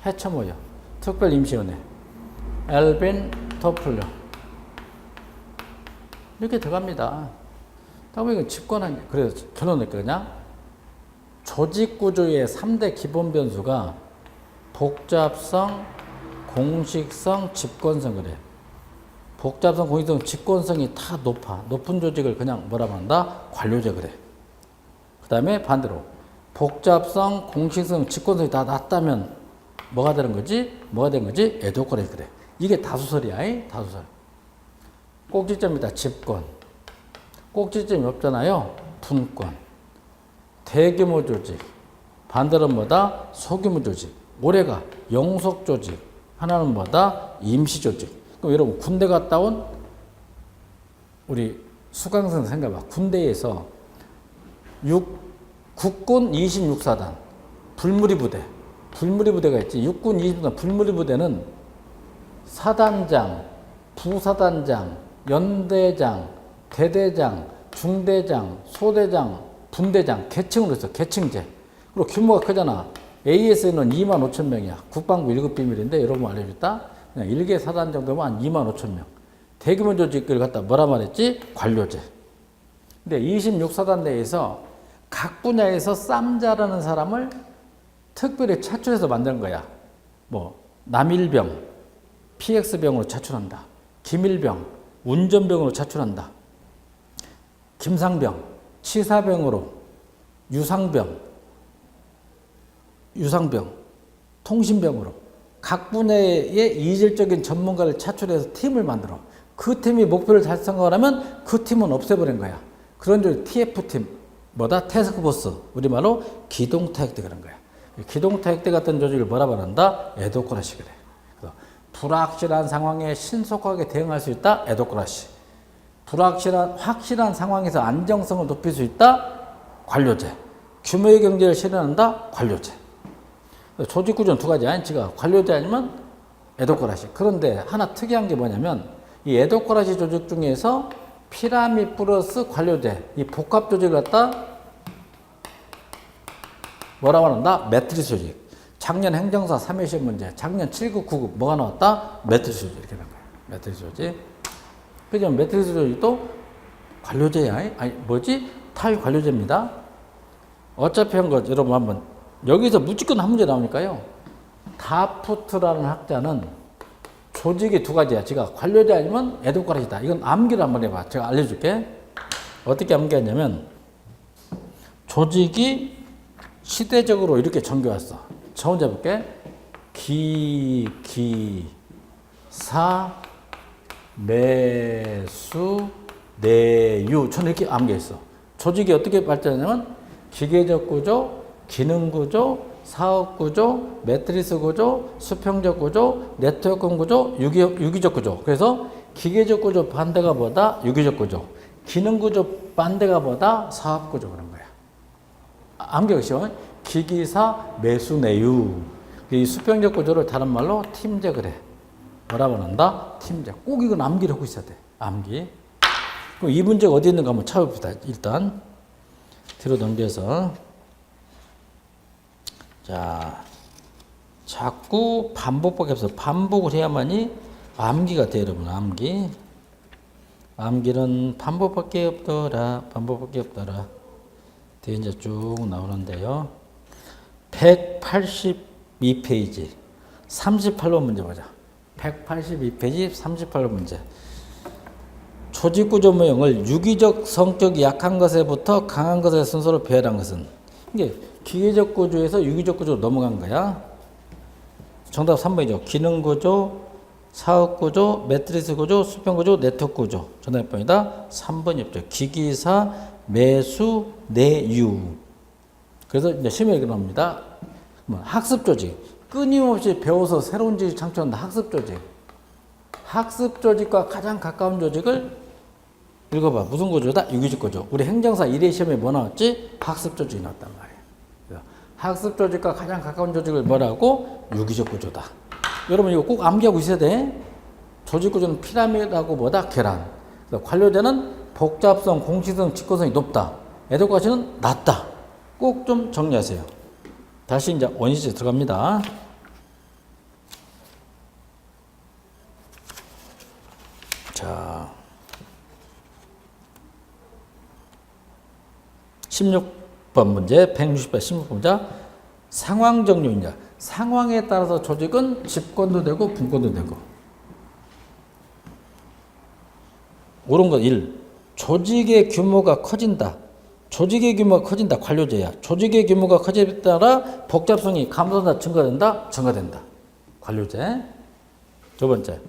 해처모여. 특별임시원회. 엘빈 토플러. 이렇게 들어갑니다. 다음에 이건 집권한, 그래서 결론을 그냥 조직 구조의 3대 기본 변수가 복잡성, 공식성, 집권성 그래. 복잡성, 공식성, 집권성이 다 높아. 높은 조직을 그냥 뭐라고 한다? 관료제 그래. 그 다음에 반대로 복잡성, 공식성, 집권성이 다 낮다면 뭐가 되는 거지? 뭐가 된 거지? 에도코레 그래. 이게 다수설이야. 다수설. 꼭지점이다. 집권. 꼭지점이 없잖아요. 분권. 대규모 조직. 반대로 뭐다? 소규모 조직. 올해가 영속 조직. 하나는 뭐다? 임시 조직. 그럼 여러분 군대 갔다 온 우리 수강생 생각해봐. 군대에서 국군 26사단 불무리 부대. 불무리 부대가 있지. 육군 26사단 불무리 부대는 사단장, 부사단장, 연대장, 대대장, 중대장, 소대장, 분대장 계층으로 있어. 계층제. 그리고 규모가 크잖아. AS는 2만 5천 명이야. 국방부 1급 비밀인데 여러분 알려줬다. 그냥 1개 사단 정도면 한 2만 5천 명. 대규모 조직을 갖다 뭐라 말했지? 관료제. 근데 26사단 내에서 각 분야에서 쌈자라는 사람을 특별히 차출해서 만든 거야. 뭐 남일병, PX병으로 차출한다. 김일병, 운전병으로 차출한다. 김상병, 치사병으로, 유상병, 통신병으로 각 분야의 이질적인 전문가를 차출해서 팀을 만들어. 그 팀이 목표를 달성하려면 그 팀은 없애버린 거야. 그런 줄 TF팀, 뭐다? 태스크포스, 우리말로 기동타격대 그런 거야. 기동타격대 같은 조직을 뭐라 말한다? 에도크라시 그래. 그래서 불확실한 상황에 신속하게 대응할 수 있다? 에도크라시. 확실한 상황에서 안정성을 높일 수 있다? 관료제. 규모의 경제를 실현한다? 관료제. 조직 구조는 두 가지야. 지가 관료제 아니면 에도크라시. 그런데 하나 특이한 게 뭐냐면 이 에도크라시 조직 중에서 피라미드 플러스 관료제, 이 복합 조직을 갖다 뭐라고 한다? 매트리스 조직. 작년 행정사 3회 시험 문제, 작년 7급, 9급 뭐가 나왔다? 매트리스 조직 이렇게 나온 거야. 매트리스 조직. 그죠? 매트리스 조직도 관료제야. 아니 뭐지? 타위 관료제입니다. 어차피 한 거 여러분 한번 여기서 무조건 한 문제 나오니까요. 다프트라는 학자는 조직이 두 가지야. 제가 관료제 아니면 에도크라시다. 이건 암기를 한번 해봐. 제가 알려줄게. 어떻게 암기하냐면 조직이 시대적으로 이렇게 전개왔어. 저 혼자 볼게. 사, 매수, 내유. 저는 이렇게 암기했어. 조직이 어떻게 발전하냐면 기계적 구조, 기능 구조, 사업 구조, 매트리스 구조, 수평적 구조, 네트워크 구조, 유기적 구조. 그래서 기계적 구조 반대가 뭐다? 유기적 구조. 기능 구조 반대가 뭐다? 사업 구조 그런 거야. 암기하시오. 기기사, 매수, 내유. 이 수평적 구조를 다른 말로 팀제 그래. 뭐라고 한다? 팀제. 꼭 이건 암기를 하고 있어야 돼. 암기. 그럼 이 문제가 어디 있는가 한번 찾아봅시다. 일단 뒤로 넘겨서. 자, 자꾸 반복밖에 없어. 반복을 해야만이 암기가 돼, 여러분. 암기. 암기는 반복밖에 없더라. 반복밖에 없더라. 뒤에 이제 쭉 나오는데요. 182페이지. 38번 문제 보자. 182페이지 38번 문제. 조직구조 모형을 유기적 성격이 약한 것에부터 강한 것의 순서로 배열한 것은? 이게 기계적 구조에서 유기적 구조로 넘어간 거야. 정답 3번이죠. 기능 구조, 사업 구조, 매트리스 구조, 수평 구조, 네트워크 구조. 정답 몇 번이다? 3번이었죠. 기기사, 매수, 내유. 그래서 이제 시험에 이렇게 나옵니다. 학습 조직. 끊임없이 배워서 새로운 지식 창출한다. 학습 조직. 학습 조직과 가장 가까운 조직을 읽어봐. 무슨 구조다? 유기적 구조. 우리 행정사 1회 시험에 뭐 나왔지? 학습 조직이 나왔단 말이에요. 학습 조직과 가장 가까운 조직을 뭐라고? 유기적 구조다. 여러분 이거 꼭 암기하고 있어야 돼. 조직 구조는 피라미드하고 뭐다? 계란. 관료제는 복잡성, 공식성, 직권성이 높다. 에도카시는 낮다. 꼭 좀 정리하세요. 다시 이제 원시제 들어갑니다. 자, 16번 문제, 160번 16번자 상황 정리입니다. 상황에 따라서 조직은 집권도 되고 분권도 되고. 옳은 것 1. 조직의 규모가 커진다. 조직의 규모가 커진다. 관료제야. 조직의 규모가 커짐에 따라 복잡성이 감소한다. 증가된다. 증가된다. 관료제. 두 번째.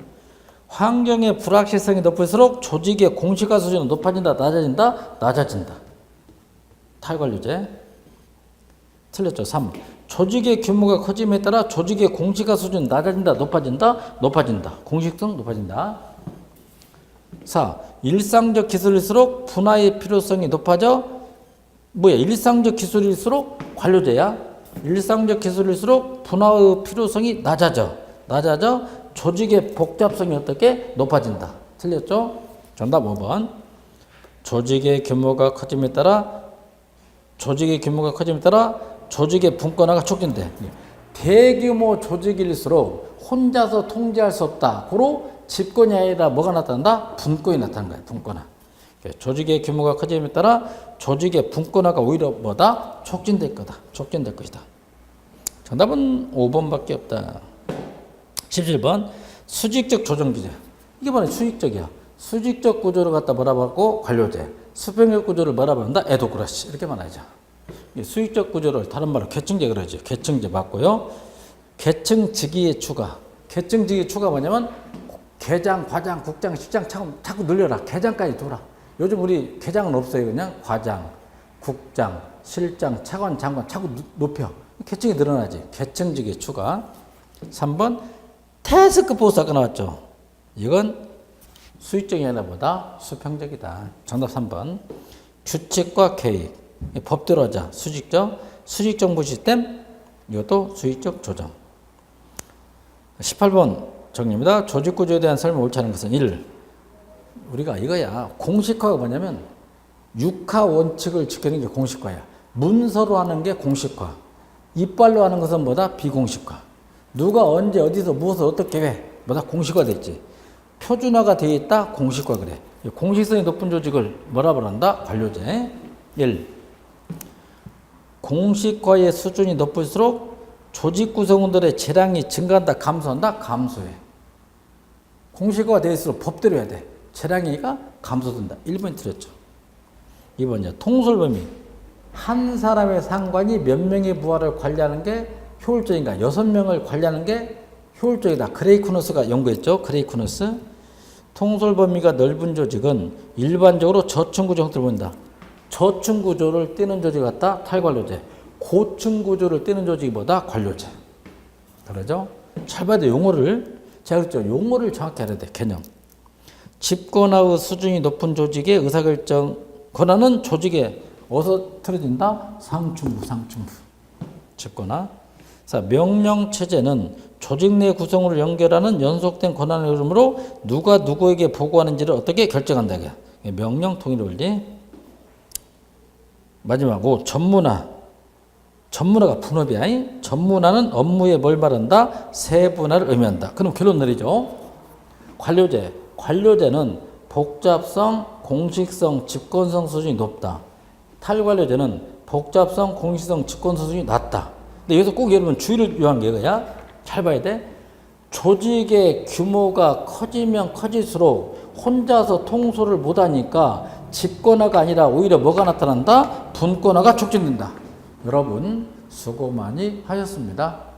환경의 불확실성이 높을수록 조직의 공시화 수준은 높아진다. 낮아진다. 낮아진다. 탈관료제. 틀렸죠. 3. 조직의 규모가 커짐에 따라 조직의 공시화 수준은 낮아진다. 높아진다. 높아진다. 공식성 높아진다. 4. 일상적 기술일수록 분화의 필요성이 높아져. 뭐야? 일상적 기술일수록 관료제야. 일상적 기술일수록 분화의 필요성이 낮아져. 조직의 복잡성이 어떻게? 높아진다. 틀렸죠? 정답 5번. 조직의 규모가 커짐에 따라 조직의 분권화가 촉진돼. 대규모 조직일수록 혼자서 통제할 수 없다. 고로 집권이 아니라 뭐가 나타난다? 분권이 나타나는 거야. 분권화. 조직의 규모가 커짐에 따라 조직의 분권화가 오히려 뭐다? 촉진될 거다. 촉진될 것이다. 정답은 5번밖에 없다. 17번. 수직적 조정기제. 이게 바로 수직적이야. 수직적 구조를 갖다 뭐라 하고 관료제. 수평적 구조를 뭐라 한다? 에도크라시. 이렇게 말하죠. 수직적 구조를 다른 말로 계층제 그러죠. 계층제 맞고요. 계층직위의 추가. 계층직위 추가 뭐냐면 계장, 과장, 국장, 실장 자꾸 늘려라. 계장까지 돌아. 요즘 우리 계장은 없어요. 그냥 과장, 국장, 실장, 차관, 장관 자꾸 높여. 계층이 늘어나지. 계층직위 추가. 3번 태스크포스 아까 나왔죠. 이건 수직적이 아니라 보다 수평적이다. 정답 3번. 규칙과 계획. 법대로 하자. 수직적 정보 시스템. 이것도 수직적 조정. 18번 정리입니다. 조직 구조에 대한 설명 옳지 않은 것은 1. 우리가 이거야. 공식화가 뭐냐면 육하 원칙을 지키는 게 공식화야. 문서로 하는 게 공식화. 이빨로 하는 것은 뭐다? 비공식화. 누가 언제 어디서 무엇을 어떻게 해? 뭐다? 공식화됐지. 표준화가 되어 있다? 공식화 그래. 공식성이 높은 조직을 뭐라 부른다? 관료제. 1. 공식화의 수준이 높을수록 조직 구성원들의 재량이 증가한다? 감소한다? 감소해. 공식화가 되어 있을수록 법대로 해야 돼. 재량이가 감소된다. 1번 틀렸죠. 2번이야. 통솔범위. 한 사람의 상관이 몇 명의 부하를 관리하는 게 효율적인가? 6명을 관리하는 게 효율적이다. 그레이쿠너스가 연구했죠. 그레이쿠너스. 통솔 범위가 넓은 조직은 일반적으로 저층 구조 형태를 보인다. 저층 구조를 띄는 조직 같다. 탈관료제. 고층 구조를 띄는 조직보다 관료제. 그러죠? 잘 봐야 돼. 용어를. 제가 그랬죠. 용어를 정확히 알아야 돼. 개념. 집권화의 수준이 높은 조직의 의사결정 권한은 조직에 어디서 틀어진다? 상층부. 집권화. 자, 명령체제는 조직 내 구성을 연결하는 연속된 권한의 흐름으로 누가 누구에게 보고하는지를 어떻게 결정한다. 명령 통일 원리. 마지막 5. 전문화가 분업이야. 전문화는 업무에 뭘 말한다? 세분화를 의미한다. 그럼 결론 내리죠. 관료제는 복잡성, 공식성, 집권성 수준이 높다. 탈관료제는 복잡성, 공식성, 집권성 수준이 낮다. 근데 여기서 꼭 여러분 주의를 요한 게 이거야. 잘 봐야 돼. 조직의 규모가 커지면 커질수록 혼자서 통솔을 못하니까 집권화가 아니라 오히려 뭐가 나타난다? 분권화가 촉진된다. 여러분 수고 많이 하셨습니다.